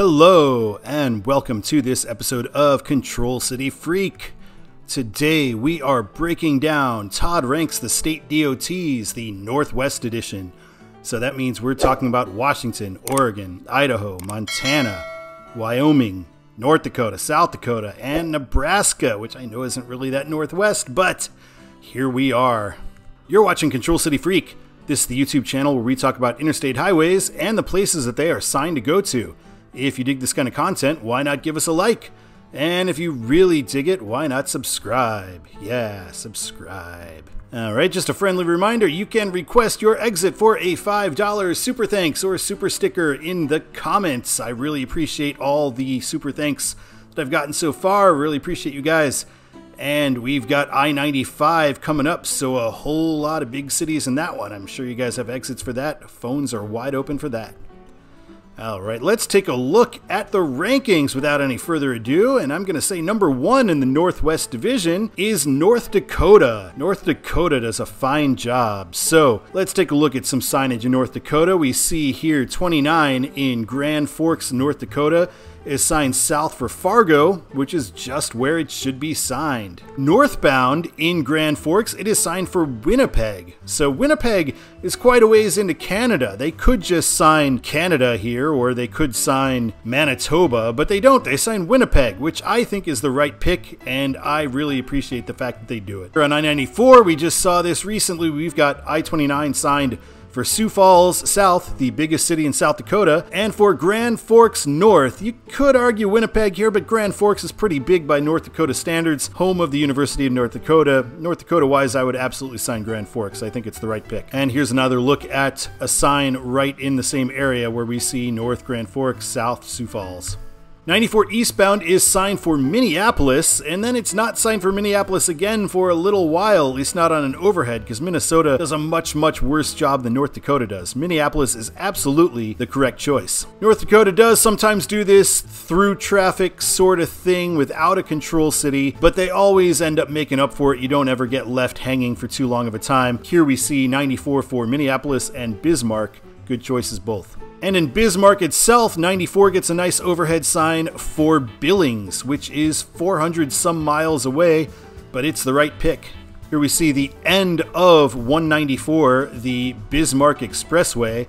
Hello and welcome to this episode of Control City Freak. Today we are breaking down Todd Ranks the State DOTs, the Northwest Edition. So that means we're talking about Washington, Oregon, Idaho, Montana, Wyoming, North Dakota, South Dakota, and Nebraska, which I know isn't really that Northwest, but here we are. You're watching Control City Freak. This is the YouTube channel where we talk about interstate highways and the places that they are signed to go to. If you dig this kind of content, why not give us a like? And if you really dig it, why not subscribe? Yeah, subscribe. Alright, just a friendly reminder, you can request your exit for a $5 super thanks or super sticker in the comments. I really appreciate all the super thanks that I've gotten so far. Really appreciate you guys. And we've got I-95 coming up, so a whole lot of big cities in that one. I'm sure you guys have exits for that. Phones are wide open for that. Alright, let's take a look at the rankings without any further ado, and I'm going to say number 1 in the Northwest Division is North Dakota. North Dakota does a fine job. So, let's take a look at some signage in North Dakota. We see here 29 in Grand Forks, North Dakota is signed south for Fargo, which is just where it should be signed. Northbound in Grand Forks, it is signed for Winnipeg. So Winnipeg is quite a ways into Canada. They could just sign Canada here, or they could sign Manitoba, but they don't. They sign Winnipeg, which I think is the right pick, and I really appreciate the fact that they do it. On I-94, we just saw this recently. We've got I-29 signed for Sioux Falls South, the biggest city in South Dakota, and for Grand Forks North. You could argue Winnipeg here, but Grand Forks is pretty big by North Dakota standards, home of the University of North Dakota. North Dakota-wise, I would absolutely sign Grand Forks. I think it's the right pick. And here's another look at a sign right in the same area where we see North Grand Forks, South Sioux Falls. 94 eastbound is signed for Minneapolis, and then it's not signed for Minneapolis again for a little while, at least not on an overhead, because Minnesota does a much worse job than North Dakota does. Minneapolis is absolutely the correct choice. North Dakota does sometimes do this through traffic sort of thing without a control city, but they always end up making up for it. You don't ever get left hanging for too long of a time. Here we see 94 for Minneapolis and Bismarck. Good choices both. And in Bismarck itself, 94 gets a nice overhead sign for Billings, which is 400 some miles away, but it's the right pick. Here we see the end of 194, the Bismarck Expressway,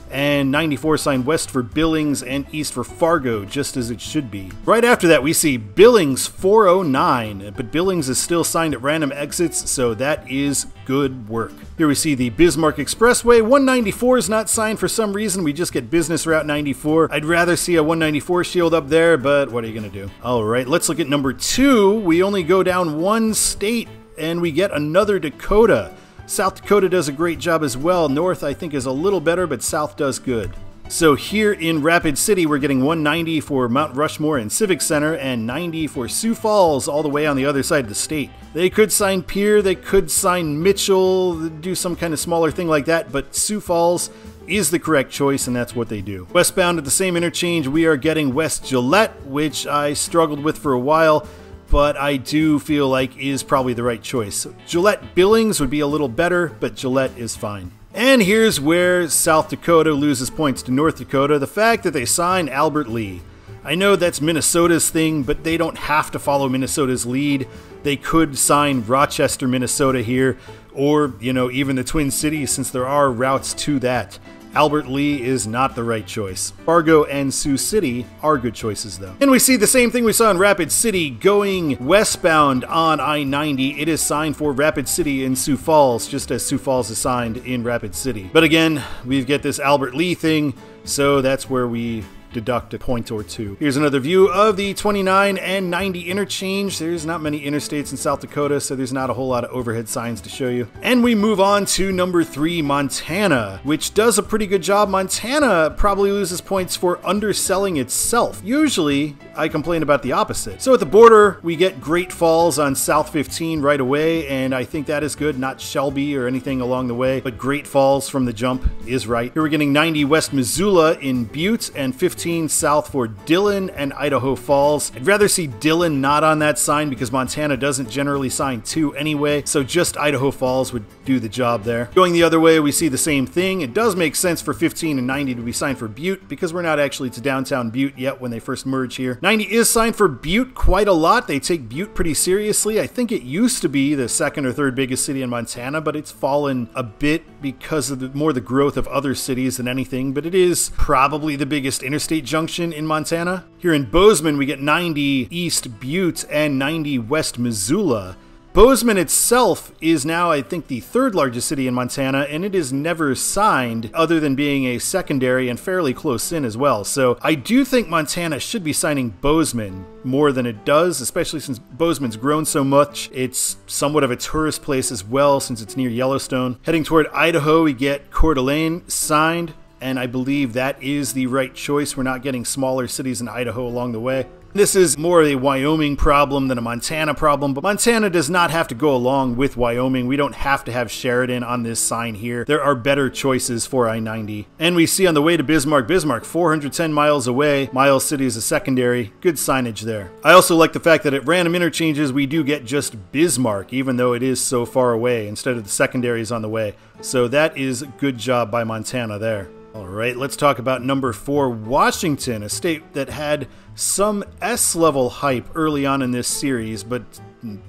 and 94 signed west for Billings and east for Fargo, just as it should be. Right after that, we see Billings 409, but Billings is still signed at random exits, so that is good work. Here we see the Bismarck Expressway. 194 is not signed for some reason. We just get Business Route 94. I'd rather see a 194 shield up there, but what are you going to do? All right, let's look at number 2. We only go down one state, and we get another Dakota. South Dakota does a great job as well. North, I think, is a little better, but South does good. So here in Rapid City, we're getting 190 for Mount Rushmore and Civic Center and 90 for Sioux Falls, all the way on the other side of the state. They could sign Pierre, they could sign Mitchell, do some kind of smaller thing like that, but Sioux Falls is the correct choice, and that's what they do. Westbound at the same interchange, we are getting West Gillette, which I struggled with for a while, but I do feel like is probably the right choice. Gillette Billings would be a little better, but Gillette is fine. And here's where South Dakota loses points to North Dakota, the fact that they signed Albert Lea. I know that's Minnesota's thing, but they don't have to follow Minnesota's lead. They could sign Rochester, Minnesota here, or, you know, even the Twin Cities, since there are routes to that. Albert Lea is not the right choice. Fargo and Sioux City are good choices, though. And we see the same thing we saw in Rapid City going westbound on I-90. It is signed for Rapid City in Sioux Falls, just as Sioux Falls is signed in Rapid City. But again, we get this Albert Lea thing, so that's where we deduct a point or two. Here's another view of the 29 and 90 interchange. There's not many interstates in South Dakota, so there's not a whole lot of overhead signs to show you. And we move on to number 3, Montana, which does a pretty good job. Montana probably loses points for underselling itself. Usually, I complain about the opposite. So at the border, we get Great Falls on South 15 right away, and I think that is good. Not Shelby or anything along the way, but Great Falls from the jump is right. Here we're getting 90 West Missoula in Butte and 15 15 south for Dillon and Idaho Falls. I'd rather see Dillon not on that sign because Montana doesn't generally sign 2 anyway, so just Idaho Falls would do the job there. Going the other way, we see the same thing. It does make sense for 15 and 90 to be signed for Butte because we're not actually to downtown Butte yet when they first merge here. 90 is signed for Butte quite a lot. They take Butte pretty seriously. I think it used to be the second or third biggest city in Montana, but it's fallen a bit because of more the growth of other cities than anything, but it is probably the biggest interstate junction in Montana. Here in Bozeman, we get 90 East Butte and 90 West Missoula. Bozeman itself is now, I think, the 3rd largest city in Montana, and it is never signed other than being a secondary and fairly close in as well. So I do think Montana should be signing Bozeman more than it does, especially since Bozeman's grown so much. It's somewhat of a tourist place as well since it's near Yellowstone. Heading toward Idaho, we get Coeur d'Alene signed, and I believe that is the right choice. We're not getting smaller cities in Idaho along the way. This is more a Wyoming problem than a Montana problem, but Montana does not have to go along with Wyoming. We don't have to have Sheridan on this sign here. There are better choices for I-90. And we see on the way to Bismarck, 410 miles away. Miles City is a secondary. Good signage there. I also like the fact that at random interchanges, we do get just Bismarck, even though it is so far away, instead of the secondaries on the way. So that is a good job by Montana there. All right, let's talk about number 4, Washington, a state that had some S-level hype early on in this series, but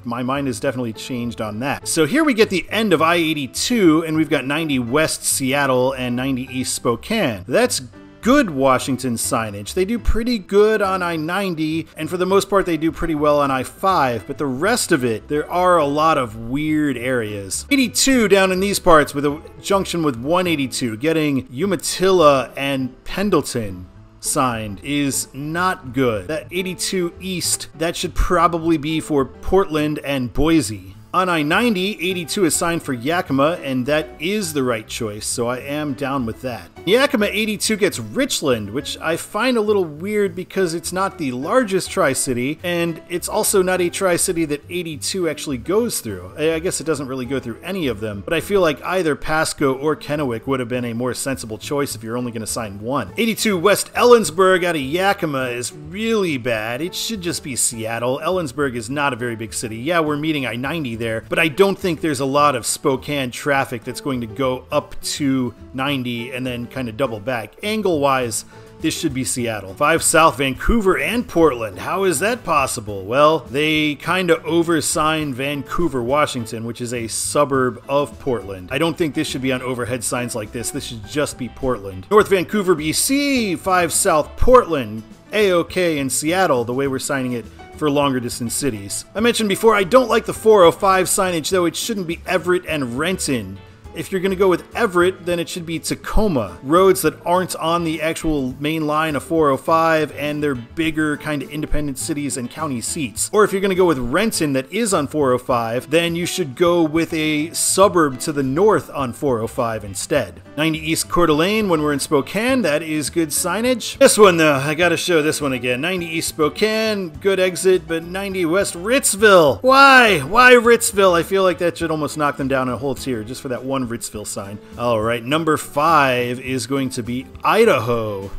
my mind has definitely changed on that. So here we get the end of I-82, and we've got 90 West Seattle and 90 East Spokane. That's good Washington signage. They do pretty good on I-90, and for the most part they do pretty well on I-5, but the rest of it, there are a lot of weird areas. 82 down in these parts with a junction with 182, getting Umatilla and Pendleton signed is not good. That 82 East, that should probably be for Portland and Boise. On I-90, 82 is signed for Yakima, and that is the right choice, so I am down with that. Yakima 82 gets Richland, which I find a little weird because it's not the largest Tri-City, and it's also not a Tri-City that 82 actually goes through. I guess it doesn't really go through any of them, but I feel like either Pasco or Kennewick would have been a more sensible choice if you're only going to sign one. 82 West Ellensburg out of Yakima is really bad. It should just be Seattle. Ellensburg is not a very big city. Yeah, we're meeting I-90 there, but I don't think there's a lot of Spokane traffic that's going to go up to 90 and then kind of double back. Angle-wise, this should be Seattle. 5 South, Vancouver and Portland. How is that possible? Well, they kind of oversigned Vancouver, Washington, which is a suburb of Portland. I don't think this should be on overhead signs like this. This should just be Portland. North Vancouver, BC, 5 South, Portland, A-OK, and Seattle, the way we're signing it for longer distance cities. I mentioned before, I don't like the 405 signage, though. It shouldn't be Everett and Renton. If you're going to go with Everett, then it should be Tacoma. Roads that aren't on the actual main line of 405, and they're bigger kind of independent cities and county seats. Or if you're going to go with Renton that is on 405, then you should go with a suburb to the north on 405 instead. 90 East Coeur d'Alene when we're in Spokane, that is good signage. This one though, I gotta show this one again. 90 East Spokane, good exit, but 90 West Ritzville. Why? Why Ritzville? I feel like that should almost knock them down a whole tier just for that one Ritzville sign. Alright, number 5 is going to be Idaho.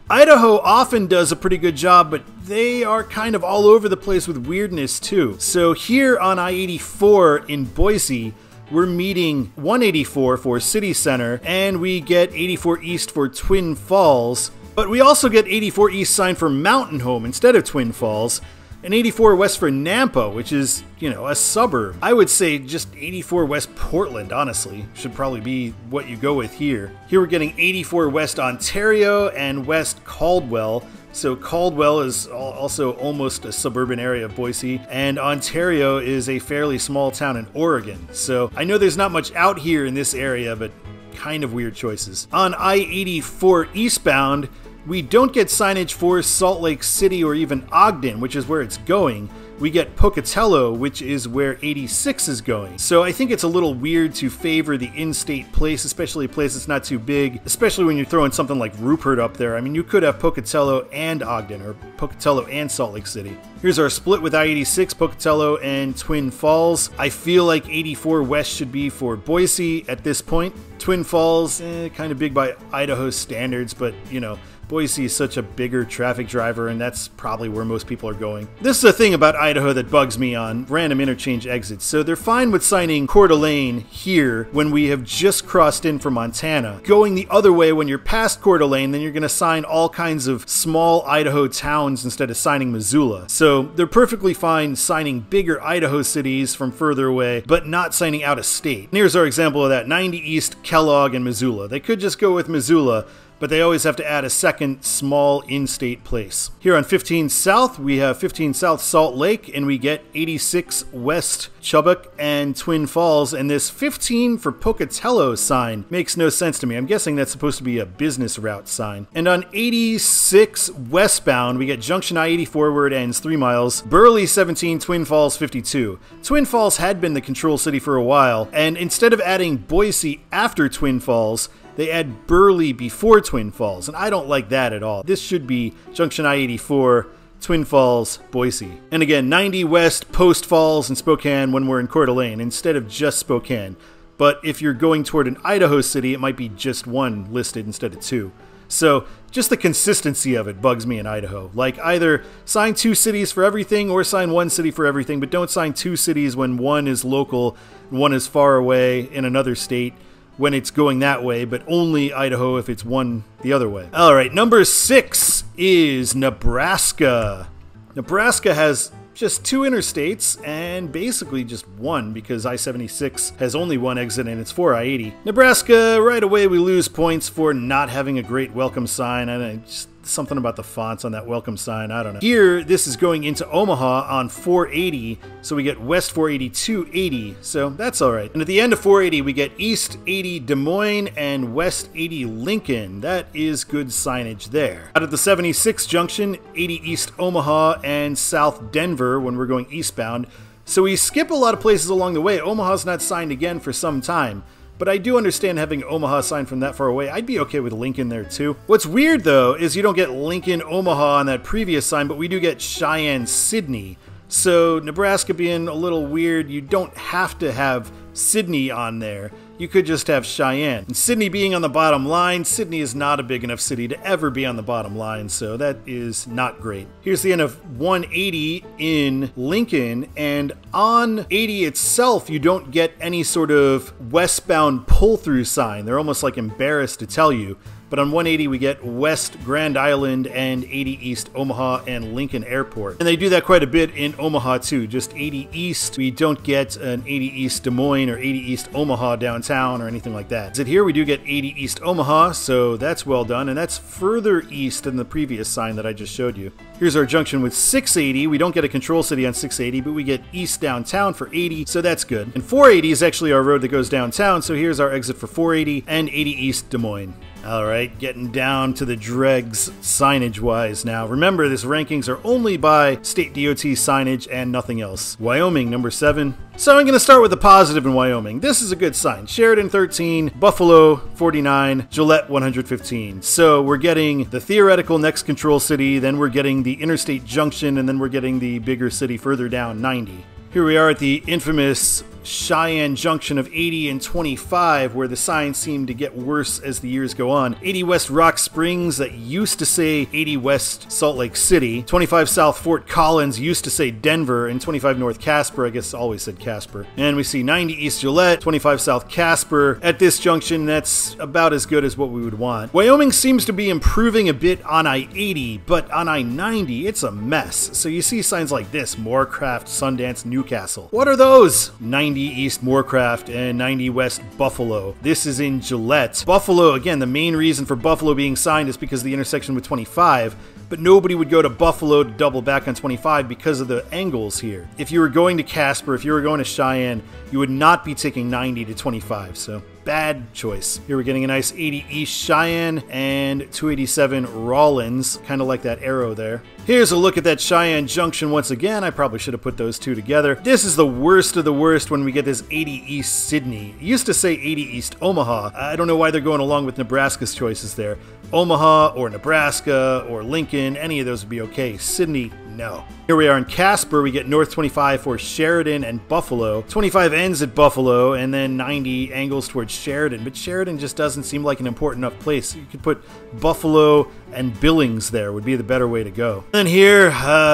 Idaho often does a pretty good job, but they are kind of all over the place with weirdness too. So here on I-84 in Boise, we're meeting 184 for City Center, and we get 84 East for Twin Falls, but we also get 84 East signed for Mountain Home instead of Twin Falls, and 84 West for Nampa, which is, you know, a suburb. I would say just 84 West Portland, honestly, should probably be what you go with here. Here we're getting 84 West Ontario and West Caldwell. So Caldwell is also almost a suburban area of Boise, and Ontario is a fairly small town in Oregon. So I know there's not much out here in this area, but kind of weird choices. On I-84 eastbound, we don't get signage for Salt Lake City or even Ogden, which is where it's going. We get Pocatello, which is where 86 is going. So I think it's a little weird to favor the in-state place, especially a place that's not too big, especially when you're throwing something like Rupert up there. I mean, you could have Pocatello and Ogden, or Pocatello and Salt Lake City. Here's our split with I-86, Pocatello and Twin Falls. I feel like 84 West should be for Boise at this point. Twin Falls, kind of big by Idaho standards, but, you know, Boise is such a bigger traffic driver, and that's probably where most people are going. This is a thing about Idaho that bugs me on random interchange exits. So they're fine with signing Coeur d'Alene here when we have just crossed in from Montana. Going the other way when you're past Coeur d'Alene, then you're going to sign all kinds of small Idaho towns instead of signing Missoula. So they're perfectly fine signing bigger Idaho cities from further away, but not signing out of state. And here's our example of that: 90 East, Kellogg, and Missoula. They could just go with Missoula, but they always have to add a second small in-state place. Here on 15 South, we have 15 South Salt Lake, and we get 86 West Chubbuck and Twin Falls, and this 15 for Pocatello sign makes no sense to me. I'm guessing that's supposed to be a business route sign. And on 86 westbound, we get Junction I-84 where it ends, 3 miles, Burley 17, Twin Falls 52. Twin Falls had been the control city for a while, and instead of adding Boise after Twin Falls, they add Burley before Twin Falls, and I don't like that at all. This should be Junction I-84, Twin Falls, Boise. And again, 90 West, Post Falls, and Spokane when we're in Coeur d'Alene, instead of just Spokane. But if you're going toward an Idaho city, it might be just one listed instead of 2. So just the consistency of it bugs me in Idaho. Like, either sign 2 cities for everything or sign 1 city for everything, but don't sign 2 cities when one is local and one is far away in another state when it's going that way, but only Idaho if it's one the other way. All right, number 6 is Nebraska. Nebraska has just 2 interstates and basically just 1 because I-76 has only 1 exit and it's 4 I-80. Nebraska, right away we lose points for not having a great welcome sign, and just something about the fonts on that welcome sign, I don't know. Here, this is going into Omaha on 480, so we get West 480 280, so that's all right. And at the end of 480, we get East 80 Des Moines and West 80 Lincoln. That is good signage there. Out of the 76 junction, 80 East Omaha and South Denver when we're going eastbound. So we skip a lot of places along the way. Omaha's not signed again for some time. But I do understand having Omaha signed from that far away. I'd be okay with Lincoln there too. What's weird though is you don't get Lincoln, Omaha on that previous sign, but we do get Cheyenne, Sydney. So Nebraska being a little weird, you don't have to have Sydney on there. You could just have Cheyenne. And Sydney being on the bottom line, Sydney is not a big enough city to ever be on the bottom line, so that is not great. Here's the end of 180 in Lincoln, and on 80 itself, you don't get any sort of westbound pull-through sign. They're almost like embarrassed to tell you. But on 180, we get West Grand Island and 80 East Omaha and Lincoln Airport. And they do that quite a bit in Omaha too. Just 80 East, we don't get an 80 East Des Moines or 80 East Omaha downtown or anything like that. Is it here? We do get 80 East Omaha, so that's well done. And that's further east than the previous sign that I just showed you. Here's our junction with 680. We don't get a control city on 680, but we get East downtown for 80, so that's good. And 480 is actually our road that goes downtown, so here's our exit for 480 and 80 East Des Moines. All right, getting down to the dregs signage-wise now. Remember, this rankings are only by state DOT signage and nothing else. Wyoming, number 7. So I'm going to start with the positive in Wyoming. This is a good sign. Sheridan, 13. Buffalo, 49. Gillette, 115. So we're getting the theoretical next control city, then we're getting the interstate junction, and then we're getting the bigger city further down, 90. Here we are at the infamous Cheyenne junction of 80 and 25, where the signs seem to get worse as the years go on. 80 West Rock Springs, that used to say 80 West Salt Lake City. 25 South Fort Collins used to say Denver, and 25 North Casper, I guess always said Casper. And we see 90 East Gillette, 25 South Casper. At this junction, that's about as good as what we would want. Wyoming seems to be improving a bit on I-80, but on I-90, it's a mess. So you see signs like this: Moorcraft, Sundance, Newcastle. What are those? 90 East Moorcraft and 90 West Buffalo. This is in Gillette. Buffalo, again, the main reason for Buffalo being signed is because of the intersection with 25, but nobody would go to Buffalo to double back on 25 because of the angles here. If you were going to Casper, if you were going to Cheyenne, you would not be taking 90 to 25, so bad choice. Here we're getting a nice 80 East Cheyenne and 287 Rawlins, kind of like that arrow there. Here's a look at that Cheyenne junction once again. I probably should have put those two together. This is the worst of the worst when we get this 80 East Sydney. It used to say 80 East Omaha. I don't know why they're going along with Nebraska's choices there. Omaha or Nebraska or Lincoln, any of those would be okay. Sydney, no. Here we are in Casper. We get North 25 for Sheridan and Buffalo. 25 ends at Buffalo, and then 90 angles towards Sheridan. But Sheridan just doesn't seem like an important enough place. You could put Buffalo and Billings there would be the better way to go. And here,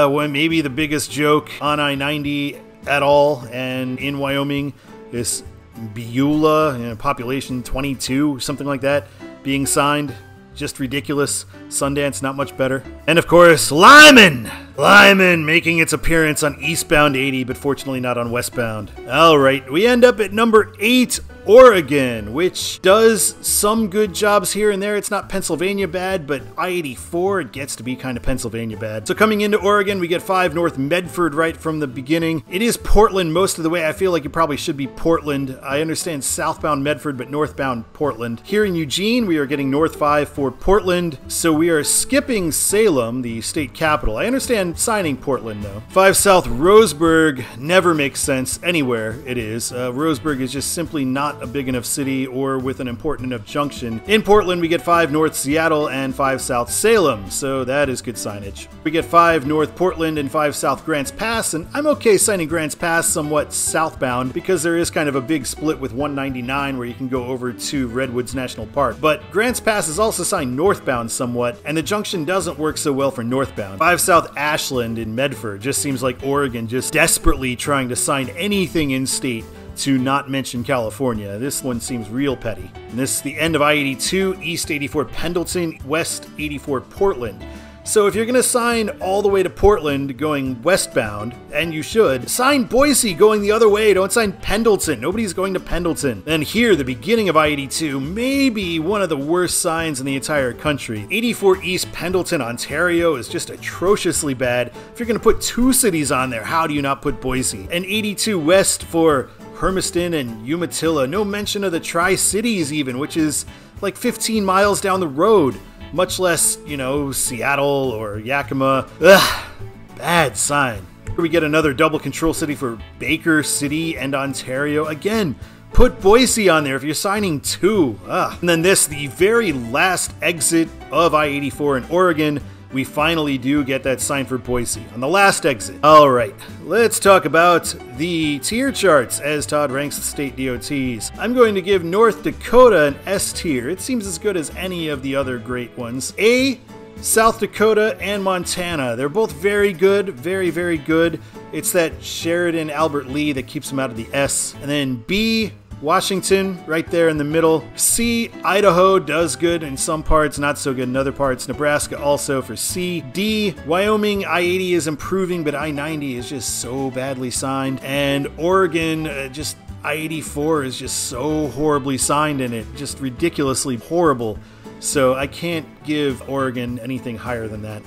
when maybe the biggest joke on I-90 at all, and in Wyoming, this Beulah, population 22, something like that, being signed. Just ridiculous. Sundance, not much better. And of course, Lyman! Lyman making its appearance on eastbound 80, but fortunately not on westbound. Alright, we end up at number 8, Oregon, which does some good jobs here and there. It's not Pennsylvania bad, but I-84, it gets to be kind of Pennsylvania bad. So coming into Oregon, we get 5 North Medford right from the beginning. It is Portland most of the way. I feel like it probably should be Portland. I understand southbound Medford, but northbound Portland. Here in Eugene, we are getting North 5 for Portland, so we are skipping Salem, the state capital. I understand signing Portland, though. 5 South Roseburg never makes sense anywhere it is. Roseburg is just simply not a big enough city or with an important enough junction. In Portland, we get 5 North Seattle and 5 South Salem, so that is good signage. We get 5 North Portland and 5 South Grants Pass, and I'm okay signing Grants Pass somewhat southbound because there is kind of a big split with 199 where you can go over to Redwoods National Park. But Grants Pass is also signed northbound somewhat, and the junction doesn't work so well for northbound. 5 South Ashland in Medford just seems like Oregon just desperately trying to sign anything in state to not mention California. This one seems real petty. And this is the end of I-82, East 84 Pendleton, West 84 Portland. So if you're going to sign all the way to Portland going westbound, and you should, sign Boise going the other way. Don't sign Pendleton. Nobody's going to Pendleton. And here, the beginning of I-82, maybe one of the worst signs in the entire country. 84 East Pendleton, Ontario is just atrociously bad. If you're going to put 2 cities on there, how do you not put Boise? And 82 West for Hermiston and Umatilla. No mention of the Tri-Cities even, which is like 15 miles down the road. Much less, Seattle or Yakima. Ugh, bad sign. Here we get another double control city for Baker City and Ontario. Again, put Boise on there if you're signing 2. Ugh. And then this, the very last exit of I-84 in Oregon. We finally do get that sign for Boise on the last exit. All right, let's talk about the tier charts as Todd ranks the state DOTs. I'm going to give North Dakota an S tier. It seems as good as any of the other great ones. A, South Dakota and Montana. They're both very good, very, very good. It's that Sheridan Albert Lee that keeps them out of the S. And then B, Washington, right there in the middle. C, Idaho does good in some parts, not so good in other parts. Nebraska also for C. D, Wyoming, I-80 is improving, but I-90 is just so badly signed. And Oregon, just I-84 is just so horribly signed in it, just ridiculously horrible. So I can't give Oregon anything higher than that.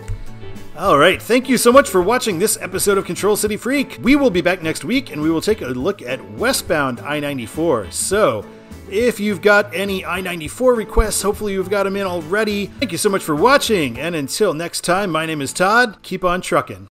Alright, thank you so much for watching this episode of Control City Freak. We will be back next week and we will take a look at westbound I-94. So, if you've got any I-94 requests, hopefully you've got them in already. Thank you so much for watching, and until next time, my name is Todd. Keep on trucking.